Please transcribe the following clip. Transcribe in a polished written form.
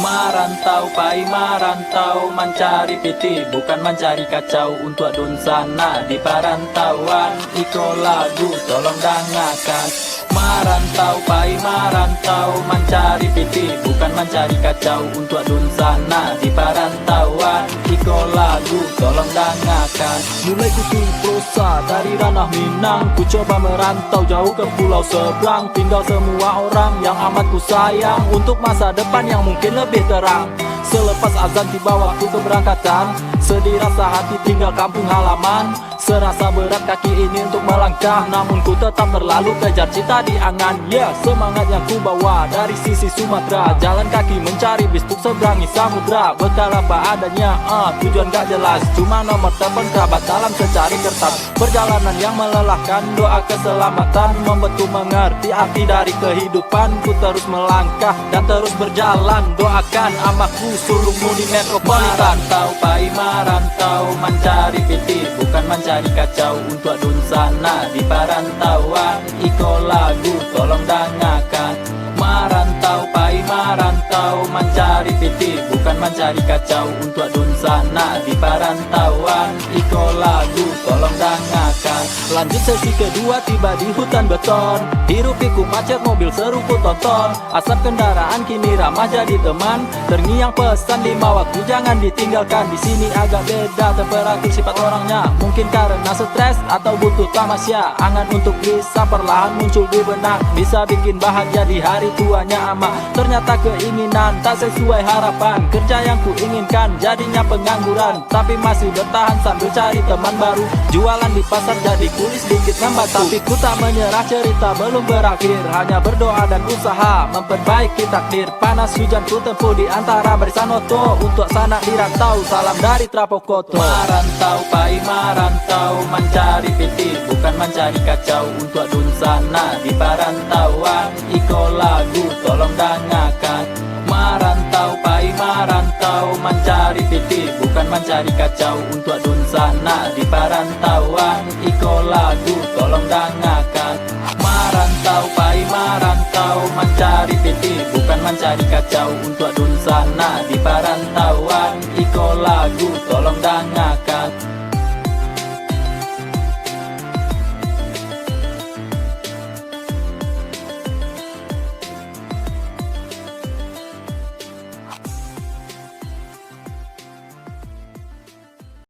Marantau, pai marantau, mencari piti, bukan mencari kacau. Untuk adun sana di perantauan, iko lagu tolong dengarkan. Marantau, pai marantau, mencari piti, bukan mencari kacau. Untuk adun sana di perantauan, iko lagu tolong dengarkan. Mulai kutu prosa dari ranah Minang, ku coba merantau jauh ke pulau seberang. Tinggal semua orang yang amat ku sayang, untuk masa depan yang mungkin lebih terang. Selepas azan tiba waktu keberangkatan, sedih rasa hati tinggal kampung halaman. Serasa berat kaki ini untuk melangkah, namun ku tetap berlalu kejar cita di angan. Semangat yang ku bawa dari sisi Sumatera, jalan kaki mencari bis untuk seberangi samudra. Bekal apa adanya, tujuan gak jelas, cuma nomor telepon kerabat dalam secari kertas. Perjalanan yang melelahkan, doa keselamatan membuatku mengerti arti dari kehidupan. Ku terus melangkah dan terus berjalan, doakan amaku sulungmu di metropolitan. Marantau, pai marantau, mencari piti, bukan mencari kacau. Untuk adun sana di perantauan, iko lagu tolong dengarkan. Marantau, pai marantau, mencari piti, bukan mencari kacau. Untuk adun sana di perantauan, iko lagu tolong dengarkan. Lanjut sesi kedua, tiba di hutan beton. Hirup pikuk macet, mobil seru ku tonton. Asap kendaraan kini ramah jadi teman. Terngiang pesan di waktu jangan ditinggalkan. Di sini agak beda temperatur sifat orangnya. Mungkin karena stres atau butuh tamasya. Angan untuk bisa perlahan muncul di benak, bisa bikin bahagia di hari tuanya ama. Ternyata keinginan tak sesuai harapan. Kerja yang ku inginkan jadinya pengangguran, tapi masih bertahan sambil cari teman baru. Jualan di pasar jadi kulis sedikit membantu, tapi ku tak menyerah, cerita belum berakhir. Hanya berdoa dan usaha memperbaiki takdir. Panas hujan ku tempuh di antara barisan oto. Untuk sanak di rantau, salam dari Trapokoto. Marantau, pai marantau, mencari piti, bukan mencari kacau. Untuk adun sana di perantauan, iko lagu tolong dengarkan. Marantau, pai marantau, mencari piti, bukan mencari kacau. Untuk adun sana di perantauan, iko lagu tolong dengarkan. Marantau, pai marantau, mencari piti, bukan mencari kacau. Untuk adun sana di perantauan, iko lagu tolong dengarkan.